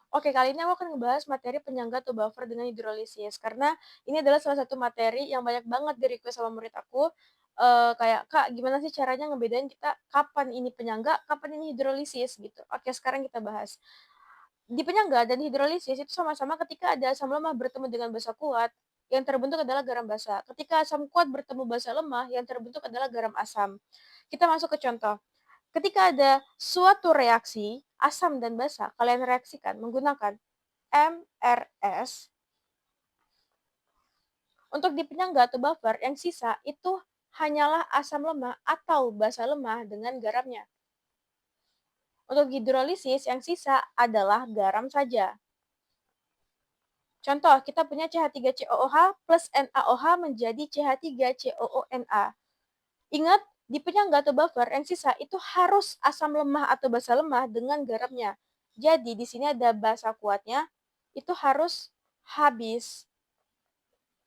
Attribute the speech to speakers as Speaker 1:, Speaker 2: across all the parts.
Speaker 1: Oke, kali ini aku akan ngebahas materi penyangga atau buffer dengan hidrolisis, karena ini adalah salah satu materi yang banyak banget di-request sama murid aku, kayak, "Kak, gimana sih caranya ngebedain kita kapan ini penyangga, kapan ini hidrolisis?" Gitu. Oke, sekarang kita bahas. Di penyangga dan hidrolisis itu sama-sama ketika ada asam lemah bertemu dengan basa kuat, yang terbentuk adalah garam basa. Ketika asam kuat bertemu basa lemah, yang terbentuk adalah garam asam. Kita masuk ke contoh. Ketika ada suatu reaksi, asam dan basa, kalian reaksikan menggunakan MRS. Untuk di penyangga atau buffer, yang sisa itu hanyalah asam lemah atau basa lemah dengan garamnya. Untuk hidrolisis, yang sisa adalah garam saja. Contoh, kita punya CH3COOH plus NaOH menjadi CH3COONa. Ingat, di penyangga atau buffer, yang sisa itu harus asam lemah atau basa lemah dengan garamnya. Jadi, di sini ada basa kuatnya, itu harus habis.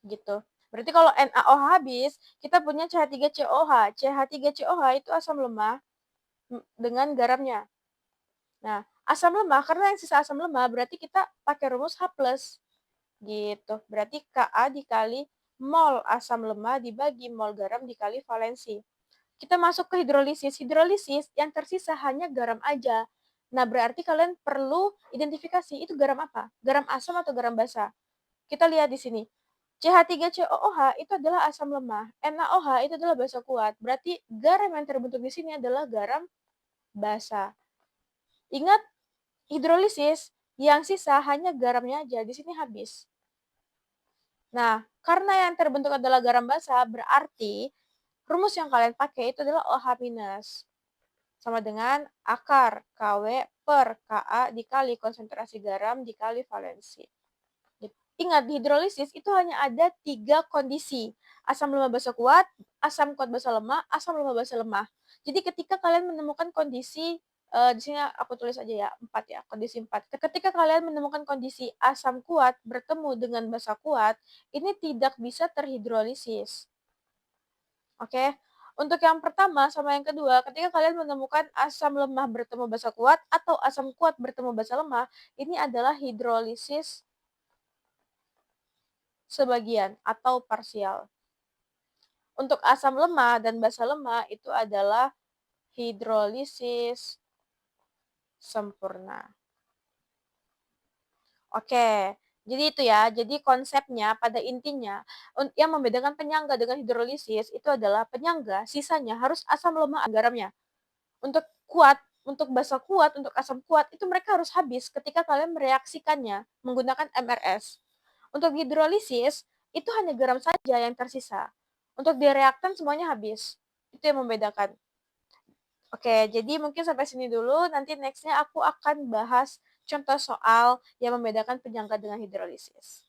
Speaker 1: Gitu. Berarti kalau NaOH habis, kita punya CH3COH. CH3COH itu asam lemah dengan garamnya. Nah, asam lemah, karena yang sisa asam lemah, berarti kita pakai rumus H+. Gitu. Berarti Ka dikali mol asam lemah dibagi mol garam dikali valensi. Kita masuk ke hidrolisis. Hidrolisis yang tersisa hanya garam aja. Nah, berarti kalian perlu identifikasi itu garam apa? Garam asam atau garam basa? Kita lihat di sini. CH3COOH itu adalah asam lemah, NaOH itu adalah basa kuat. Berarti garam yang terbentuk di sini adalah garam basa. Ingat, hidrolisis yang sisa hanya garamnya aja, di sini habis. Nah, karena yang terbentuk adalah garam basa, berarti rumus yang kalian pakai itu adalah OH- sama dengan akar KW per Ka dikali konsentrasi garam dikali valensi. Ingat, di hidrolisis itu hanya ada 3 kondisi, asam lemah basa kuat, asam kuat basa lemah, asam lemah basa lemah. Jadi ketika kalian menemukan kondisi, di sini aku tulis aja ya, 4 ya, kondisi 4. Ketika kalian menemukan kondisi asam kuat bertemu dengan basa kuat, ini tidak bisa terhidrolisis. Oke? Untuk yang pertama sama yang kedua, ketika kalian menemukan asam lemah bertemu basa kuat atau asam kuat bertemu basa lemah, ini adalah hidrolisis sebagian atau parsial. Untuk asam lemah dan basa lemah itu adalah hidrolisis sempurna. Oke, jadi itu ya. Jadi konsepnya pada intinya yang membedakan penyangga dengan hidrolisis itu adalah penyangga sisanya harus asam lemah garamnya. Untuk kuat, untuk basa kuat, untuk asam kuat itu mereka harus habis ketika kalian mereaksikannya menggunakan MRS. Untuk hidrolisis itu hanya garam saja yang tersisa. Untuk di reaktan semuanya habis. Itu yang membedakan. Oke, jadi mungkin sampai sini dulu. Nanti nextnya aku akan bahas contoh soal yang membedakan penyangga dengan hidrolisis.